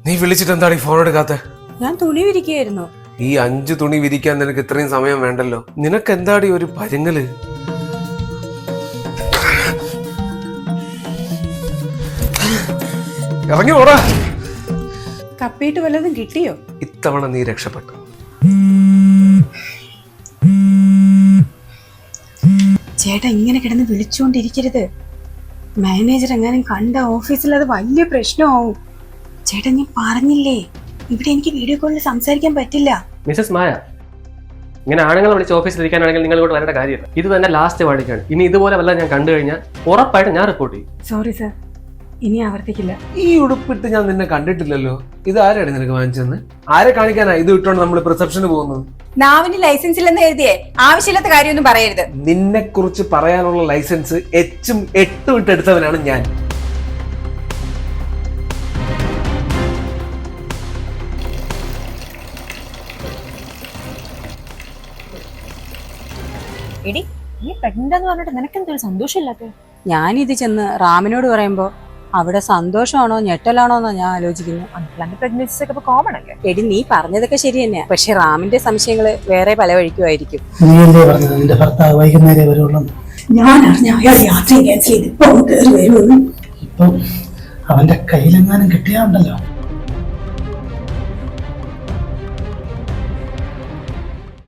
നീ വിളിച്ചിട്ട് എന്താണ് ഈ ഫോൺ എടുക്കാത്ത? ഞാൻ തുണി വിരിക്കുകയായിരുന്നു. ഈ 5 തുണി വിരിക്കാൻ നിനക്ക് ഇത്രയും സമയം വേണ്ടല്ലോ. നിനക്ക് എന്താടി ഒരു പരുങ്ങല്? ഇറങ്ങി ഓടാ. കപ്പിയിട്ട് വല്ലതും കിട്ടിയോ? ഇത്തവണ നീ രക്ഷപ്പെട്ടു. ചേട്ടാ ഇങ്ങനെ കിടന്ന് വിളിച്ചുകൊണ്ടിരിക്കരുത്. മാനേജർ എങ്ങാനും കണ്ട ഓഫീസിൽ അത് വലിയ പ്രശ്നമാവും. ചേട്ടാ ഞാൻ പറഞ്ഞില്ലേ, ഇവിടെ എനിക്ക് വീഡിയോ കോളിൽ സംസാരിക്കാൻ പറ്റില്ല. മിസസ് മായ, ഇങ്ങനെ ആണുങ്ങളെ വിളിച്ച് ഓഫീസിൽ ഇരിക്കാനാണെങ്കിൽ നിങ്ങൾ ഇവിടെ വരേണ്ട കാര്യമില്ല. ഇത് തന്നെ ലാസ്റ്റ് വാടിക്കാണ്. ഇനി ഇതുപോലെ വല്ല ഞാൻ കണ്ടു കഴിഞ്ഞാൽ ഉറപ്പായിട്ട് ഞാൻ റിപ്പോർട്ട് ചെയ്യും. സോറി സർ, ഇനി ആവർത്തിക്കില്ല. ഈ ഉടുപ്പിട്ട് ഞാൻ നിന്നെ കണ്ടിട്ടില്ലല്ലോ. ഇത് ആരാണ് നിനക്ക് വാങ്ങിച്ചെന്ന്? ആരെ കാണിക്കാനാ ഇത് ഇട്ടോണ്ട് നമ്മൾ റിസപ്ഷന് പോകുന്നത്? നാവിന് ലൈസൻസ് ഇല്ലെന്ന് എഴുതിയേ ആവശ്യമില്ലാത്ത കാര്യമൊന്നും പറയരുത്. നിന്നെ കുറിച്ച് പറയാനുള്ള ലൈസൻസ് 8ഉം 8ഉം ഇട്ടെടുത്തവനാണ് ഞാൻ. എടി, നീ പ്രഗ്നന്റ് എന്ന് പറഞ്ഞിട്ട് നിനക്കെന്തൊരു സന്തോഷമില്ലാത്ത? ഞാനിത് ചെന്ന് റാമിനോട് പറയുമ്പോ അവിടെ സന്തോഷമാണോ ഞെട്ടലാണോ എന്നാ ഞാൻ ആലോചിക്കുന്നു. അൺപ്ലാൻഡ് പ്രഗ്നൻസീസ് ഒക്കെ ഇപ്പൊ കോമൺ അല്ലേ? എടി നീ പറഞ്ഞതൊക്കെ ശരി തന്നെയാ, പക്ഷെ റാമിന്റെ സംശയങ്ങള് വേറെ പല വഴിക്കുമായിരിക്കും. നീയല്ലേ പറഞ്ഞത് നിന്റെ ഭർത്താവ് വൈകുന്നേരം വരുള്ളൂ? ഞാൻ അറിഞ്ഞ അയാൾ യാത്ര ക്യാൻസൽ ചെയ്ത് ഇപ്പം അവന്റെ കയ്യിലെങ്ങാനും കിട്ടിയാണ്ടല്ലോ.